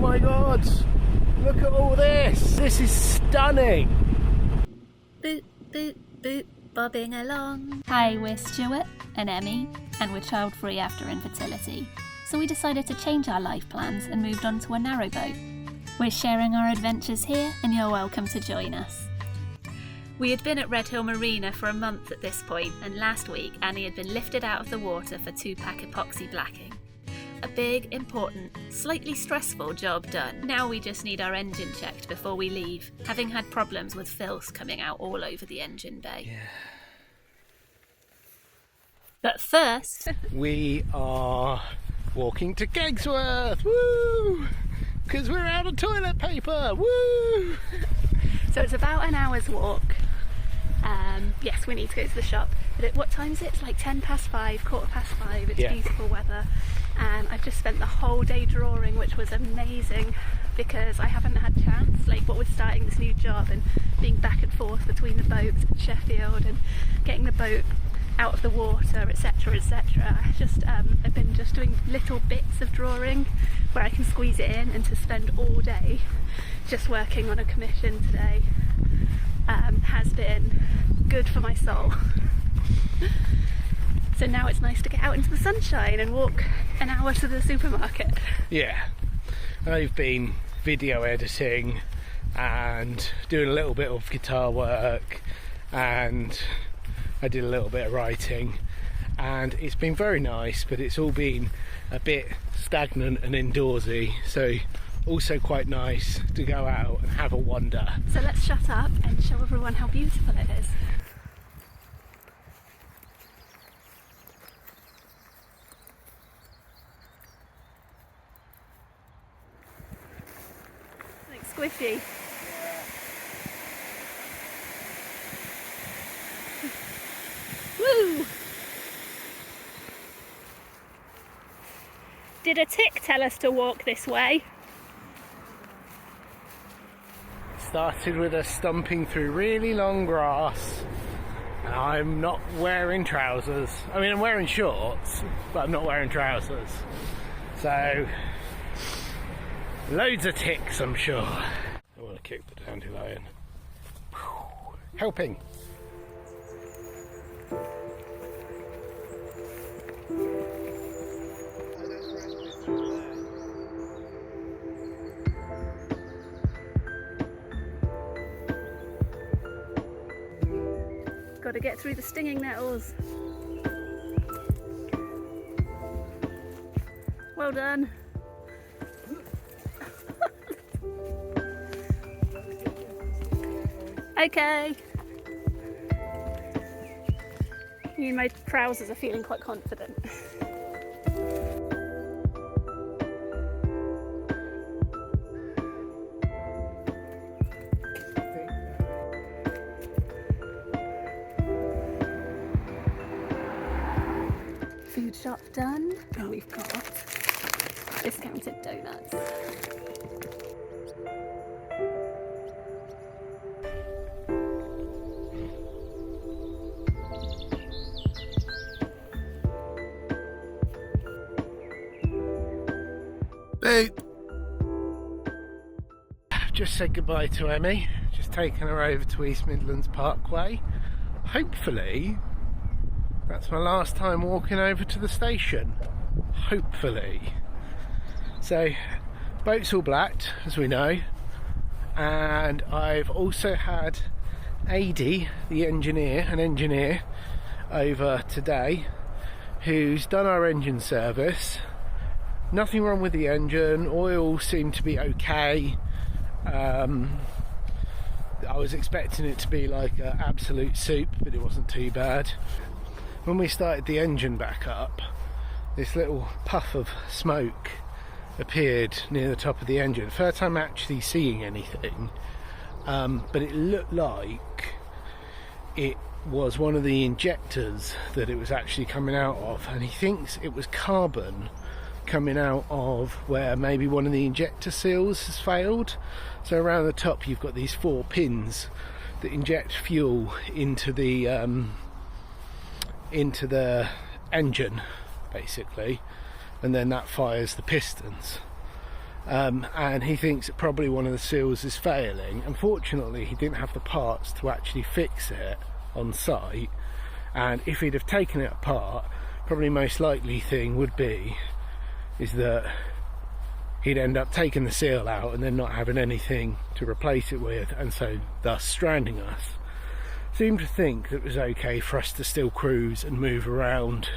my god! Look at all this! This is stunning! Boot, boot, boot, bobbing along. Hi, we're Stuart and Emmie, and we're child-free after infertility. So we decided to change our life plans and moved on to a narrowboat. We're sharing our adventures here, and you're welcome to join us. We had been at Redhill Marina for a month at this point, and last week Annie had been lifted out of the water for 2-pack epoxy blacking. A big, important, slightly stressful job done. Now we just need our engine checked before we leave, having had problems with filth coming out all over the engine bay. Yeah. But first... we are walking to Kegsworth! Woo! Because we're out of toilet paper! Woo! So it's about an hour's walk. Yes, we need to go to the shop. But at what time is it? It's like 5:10, 5:15. It's beautiful weather. And I've just spent the whole day drawing, which was amazing because I haven't had a chance. Like, what with starting this new job and being back and forth between the boats at Sheffield and getting the boat out of the water, etc, etc. I've been just doing little bits of drawing where I can squeeze it in, and to spend all day just working on a commission today has been good for my soul. So now it's nice to get out into the sunshine and walk an hour to the supermarket. Yeah, I've been video editing and doing a little bit of guitar work, and I did a little bit of writing, and it's been very nice, but it's all been a bit stagnant and indoorsy, so also quite nice to go out and have a wander. So let's shut up and show everyone how beautiful it is. Like squishy. Woo! Did a tick tell us to walk this way? Started with us stumping through really long grass. I'm not wearing trousers. I mean, I'm wearing shorts, but I'm not wearing trousers. So, loads of ticks, I'm sure. I want to kick the dandelion. Helping. Got to get through the stinging nettles. Well done. Okay. Me and my trousers are feeling quite confident. Food shop done, and we've got discounted donuts. Hey. Just said goodbye to Emmie, just taking her over to East Midlands Parkway. Hopefully that's my last time walking over to the station. Hopefully. So, boat's all blacked, as we know, and I've also had Adi, the engineer, over today, who's done our engine service. Nothing wrong with the engine, oil seemed to be okay. I was expecting it to be like an absolute soup, but it wasn't too bad. When we started the engine back up, this little puff of smoke appeared near the top of the engine. First time actually seeing anything, but it looked like it was one of the injectors that it was actually coming out of, and he thinks it was carbon coming out of where maybe one of the injector seals has failed. So around the top you've got these 4 pins that inject fuel into the engine basically, and then that fires the pistons. and he thinks that probably one of the seals is failing. Unfortunately, he didn't have the parts to actually fix it on site, and if he'd have taken it apart, probably most likely thing would be is that he'd end up taking the seal out and then not having anything to replace it with, and so thus stranding us. Seemed to think that it was okay for us to still cruise and move around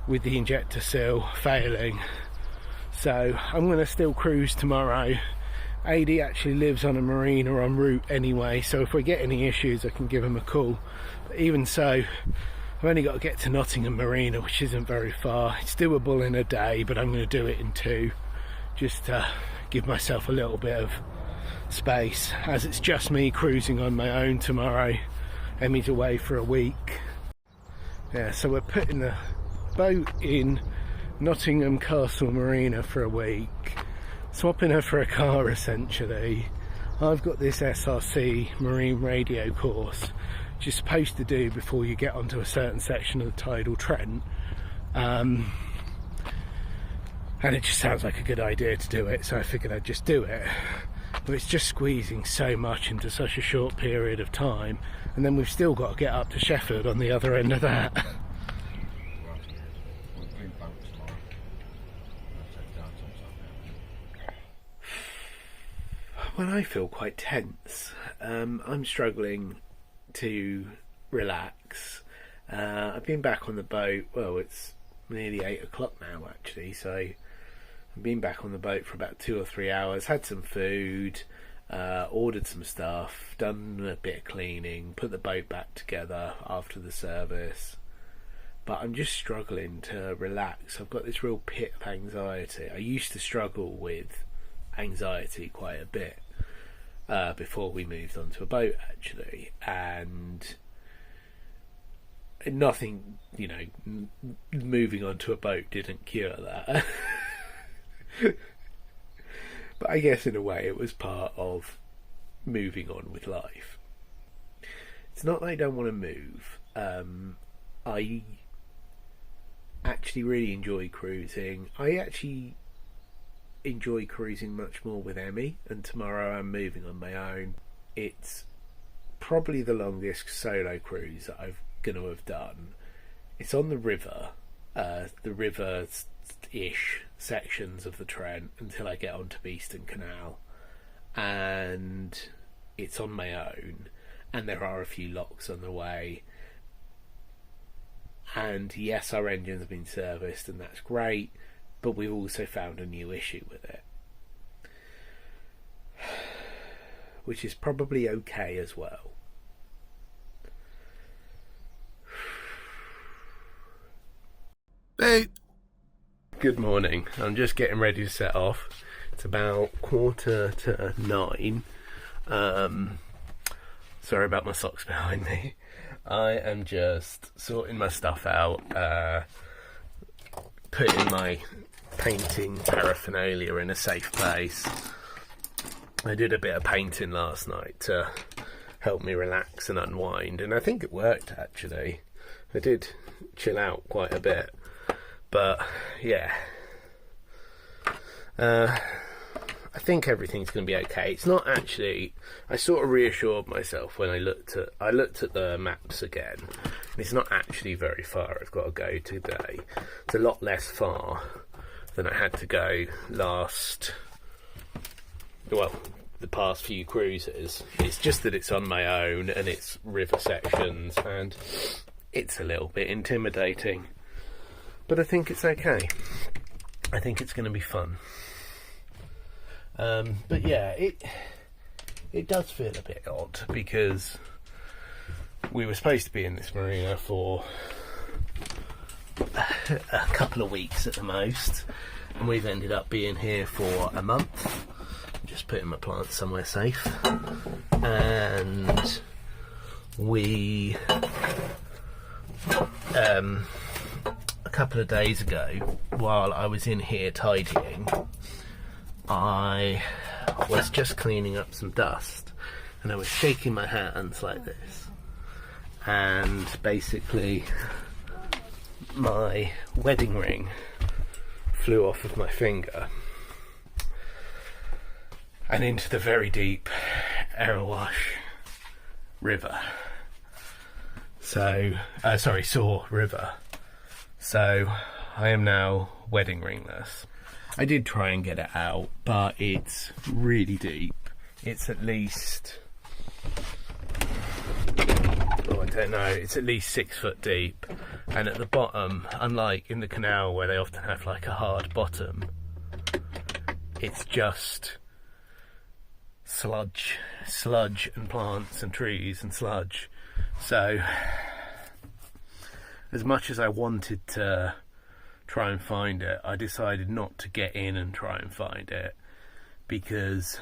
with the injector seal failing, so I'm going to still cruise tomorrow. AD actually lives on a marina en route anyway, so if we get any issues I can give him a call. But even so, I've only got to get to Nottingham Marina, which isn't very far. It's doable in a day, but I'm going to do it in 2, just to give myself a little bit of space, as it's just me cruising on my own tomorrow. Emmy's away for a week. Yeah, so we're putting the boat in Nottingham Castle Marina for a week, swapping her for a car essentially. I've got this SRC marine radio course which you're supposed to do before you get onto a certain section of the tidal Trent, and it just sounds like a good idea to do it, so I figured I'd just do it. But it's just squeezing so much into such a short period of time, and then we've still got to get up to Sheffield on the other end of that. Well, I feel quite tense. I'm struggling to relax. I've been back on the boat, well, it's nearly 8 o'clock now actually, so I've been back on the boat for about 2 or 3 hours, had some food, ordered some stuff, done a bit of cleaning, put the boat back together after the service, but I'm just struggling to relax. I've got this real pit of anxiety. I used to struggle with anxiety quite a bit before we moved onto a boat actually, and nothing, you know, moving onto a boat didn't cure that. But I guess in a way it was part of moving on with life. It's not that I don't want to move. I actually really enjoy cruising. I actually enjoy cruising much more with Emmy, and tomorrow I'm moving on my own. It's probably the longest solo cruise that I'm going to have done. It's on the river, ish sections of the Trent until I get onto Beeston Canal, and it's on my own, and there are a few locks on the way, and yes, our engine's been serviced and that's great, but we've also found a new issue with it, which is probably okay as well. Hey, good morning. I'm just getting ready to set off. It's about 9:15. Sorry about my socks behind me. I am just sorting my stuff out, putting my painting paraphernalia in a safe place. I did a bit of painting last night to help me relax and unwind, and I think it worked actually. I did chill out quite a bit, but yeah, I think everything's going to be okay. It's not actually, I sort of reassured myself when I looked at the maps again, and it's not actually very far I've got to go today. It's a lot less far than I had to go the past few cruises. It's just that it's on my own and it's river sections and it's a little bit intimidating, but I think it's okay. I think it's going to be fun. But yeah, it does feel a bit odd because we were supposed to be in this marina for a couple of weeks at the most, and we've ended up being here for a month. I'm just putting my plants somewhere safe, and we a couple of days ago, while I was in here tidying, I was just cleaning up some dust, and I was shaking my hands like this, and basically my wedding ring flew off of my finger, and into the very deep Erewash River. So, Saw River. So, I am now wedding ringless. I did try and get it out, but it's really deep. It's at least, I don't know, it's at least 6 foot deep. And at the bottom, unlike in the canal where they often have like a hard bottom, it's just sludge and plants and trees and sludge. So, as much as I wanted to try and find it, I decided not to get in and try and find it, because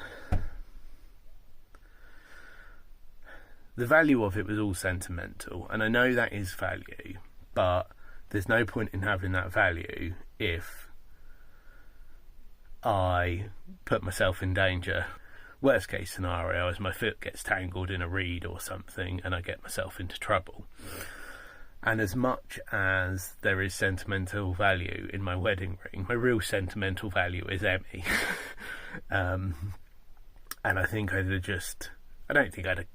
the value of it was all sentimental, and I know that is value, but there's no point in having that value if I put myself in danger. Worst case scenario is my foot gets tangled in a reed or something and I get myself into trouble. And as much as there is sentimental value in my wedding ring, my real sentimental value is Emmie. And I think I don't think I'd have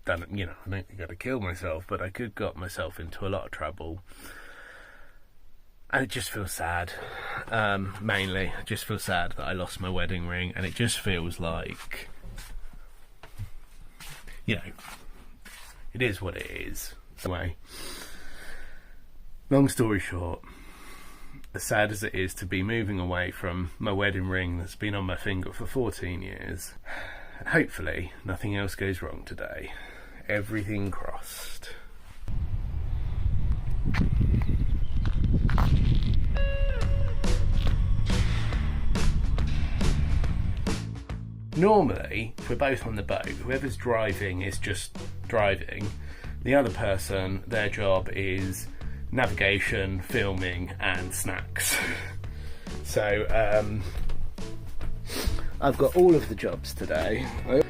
done it, I don't think I'd have killed myself, but I could have got myself into a lot of trouble. And it just feels sad. Mainly, I just feel sad that I lost my wedding ring, and it just feels like, it is what it is. Anyway, long story short, as sad as it is to be moving away from my wedding ring that's been on my finger for 14 years, and hopefully nothing else goes wrong today. Everything crossed. Normally, if we're both on the boat, whoever's driving is just driving. The other person, their job is navigation, filming, and snacks. So, I've got all of the jobs today.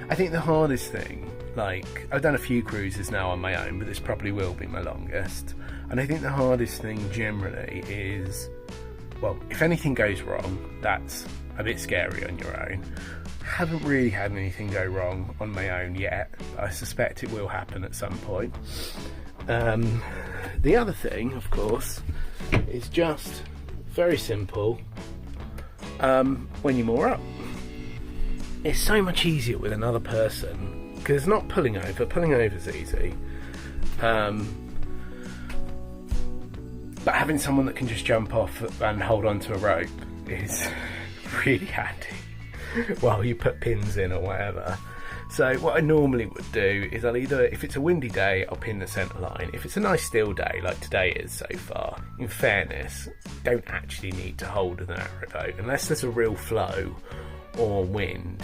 I think the hardest thing, I've done a few cruises now on my own, but this probably will be my longest. And I think the hardest thing generally is, if anything goes wrong, that's a bit scary on your own. Haven't really had anything go wrong on my own yet. I suspect it will happen at some point. The other thing, of course, is just very simple. When you moor up, it's so much easier with another person because it's not pulling over. Pulling over is easy. But having someone that can just jump off and hold onto a rope is really handy while you put pins in or whatever. So what I normally would do is if it's a windy day, I'll pin the centre line. If it's a nice still day, like today is so far, in fairness, don't actually need to hold the narrowboat. Unless there's a real flow or wind,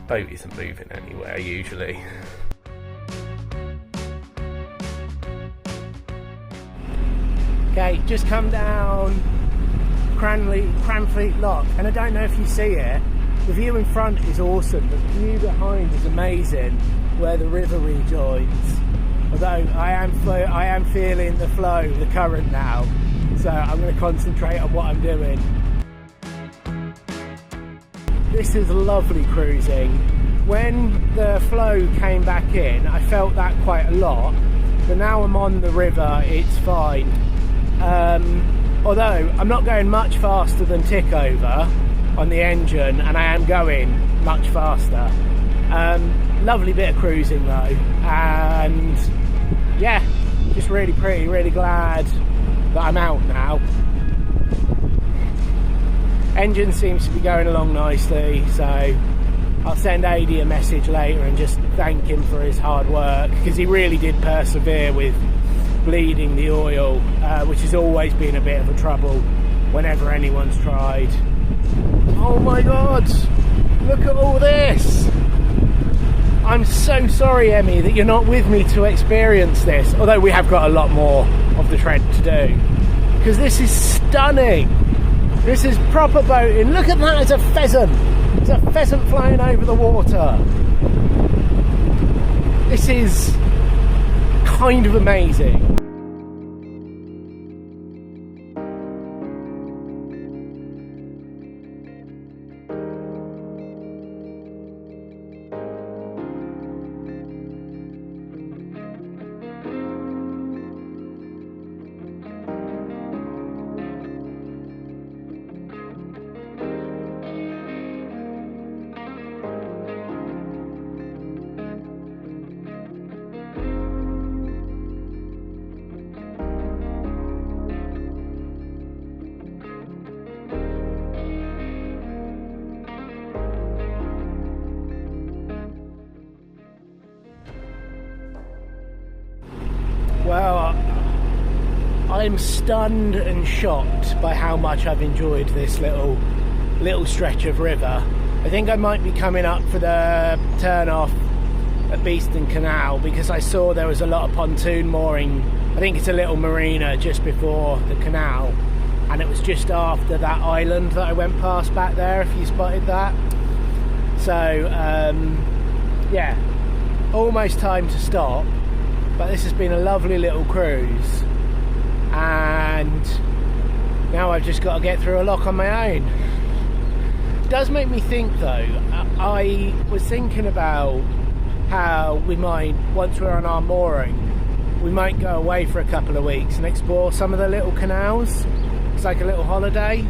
boat isn't moving anywhere usually. Okay, just come down Cranfleet Lock, and I don't know if you see it, the view in front is awesome, but the view behind is amazing where the river rejoins. Although I am feeling the flow, the current now, so I'm going to concentrate on what I'm doing. This is lovely cruising. When the flow came back in, I felt that quite a lot, but now I'm on the river, it's fine. Although I'm not going much faster than tick over on the engine, and I am going much faster. Lovely bit of cruising though, and yeah, just really pretty, really glad that I'm out now. Engine seems to be going along nicely, so I'll send AD a message later and just thank him for his hard work, because he really did persevere with bleeding the oil, which has always been a bit of a trouble whenever anyone's tried. Oh my god, look at all this! I'm so sorry, Emmie, that you're not with me to experience this, although we have got a lot more of the Trent to do, because this is stunning. This is proper boating. Look at that, it's a pheasant. There's a pheasant flying over the water. This is kind of amazing. I'm stunned and shocked by how much I've enjoyed this little stretch of river. I think I might be coming up for the turn off at Beeston Canal because I saw there was a lot of pontoon mooring. I think it's a little marina just before the canal, and it was just after that island that I went past back there, if you spotted that. So yeah, almost time to stop, but this has been a lovely little cruise, and now I've just got to get through a lock on my own. It does make me think though, I was thinking about how we might, once we're on our mooring, we might go away for a couple of weeks and explore some of the little canals. It's like a little holiday,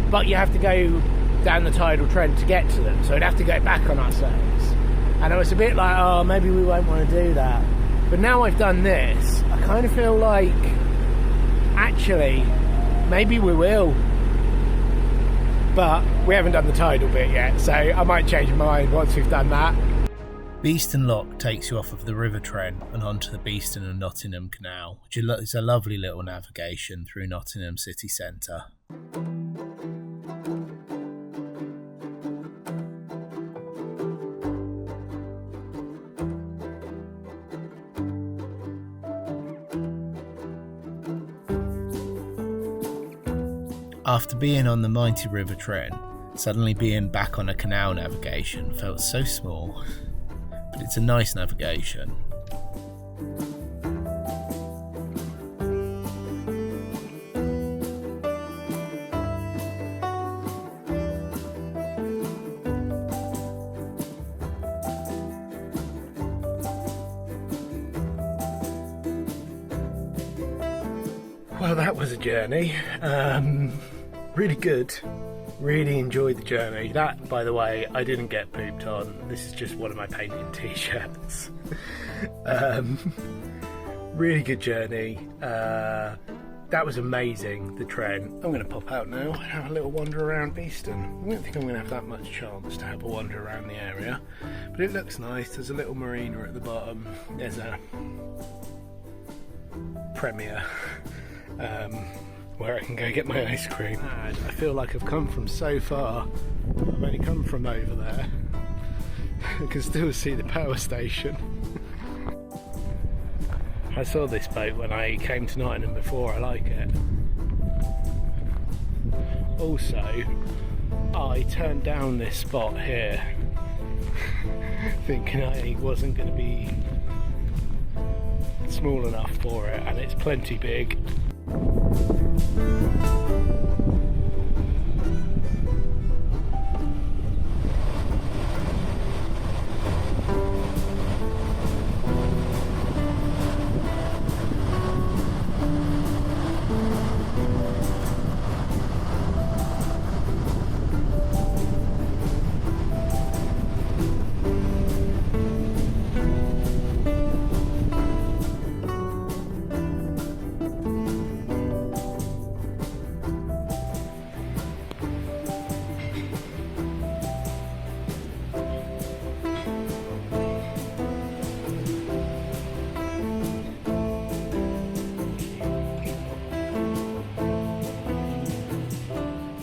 but you have to go down the tidal trend to get to them, so we'd have to go back on ourselves. And I was a bit like, oh, maybe we won't want to do that. But now I've done this, I kind of feel like, actually, maybe we will. But we haven't done the tidal bit yet, so I might change my mind once we've done that. Beeston Lock takes you off of the River Trent and onto the Beeston and Nottingham Canal, which is a lovely little navigation through Nottingham city centre. After being on the mighty River Trent, suddenly being back on a canal navigation felt so small, but it's a nice navigation. Well, that was a journey. Really good. Really enjoyed the journey. That, by the way, I didn't get pooped on. This is just one of my painted t-shirts. Really good journey. That was amazing, the Trent. I'm going to pop out now and have a little wander around Beeston. I don't think I'm going to have that much chance to have a wander around the area, but it looks nice. There's a little marina at the bottom. There's a Premier where I can go get my ice cream. And I feel like I've come from so far. I've only come from over there. I can still see the power station. I saw this boat when I came to Nottingham before. I like it. Also, I turned down this spot here thinking I wasn't going to be small enough for it, and it's plenty big.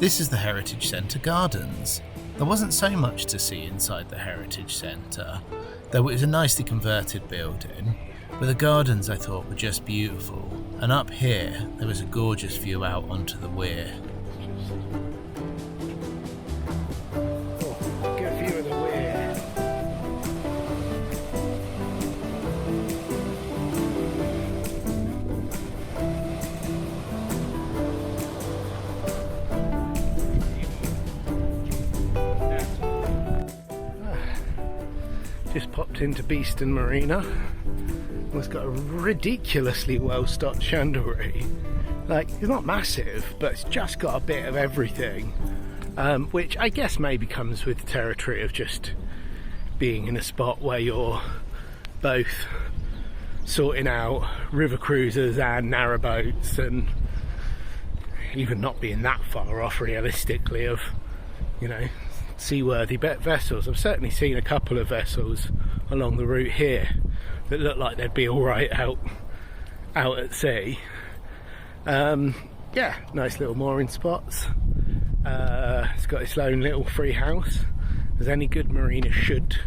This is the Heritage Centre Gardens. There wasn't so much to see inside the Heritage Centre, though it was a nicely converted building, but the gardens I thought were just beautiful, and up here there was a gorgeous view out onto the weir. Oh, good view of the weir. Just popped into Beeston Marina. It's got a ridiculously well-stocked chandlery. Like, it's not massive, but it's just got a bit of everything, which I guess maybe comes with the territory of just being in a spot where you're both sorting out river cruisers and narrowboats, and even not being that far off realistically of, you know, seaworthy vessels. I've certainly seen a couple of vessels along the route here that look like they'd be all right out out at sea. Yeah, nice little mooring spots. It's got its own little free house, as any good marina should.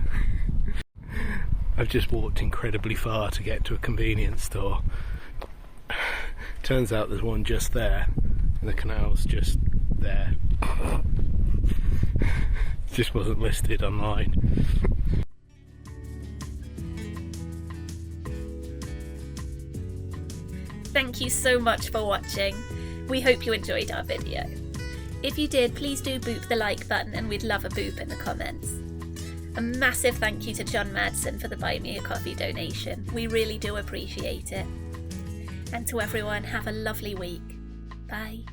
I've just walked incredibly far to get to a convenience store. Turns out there's one just there, and the canal's just there. It just wasn't listed online. Thank you so much for watching. We hope you enjoyed our video. If you did, please do boop the like button, and we'd love a boop in the comments. A massive thank you to John Madsen for the Buy Me a Coffee donation. We really do appreciate it. And to everyone, have a lovely week. Bye.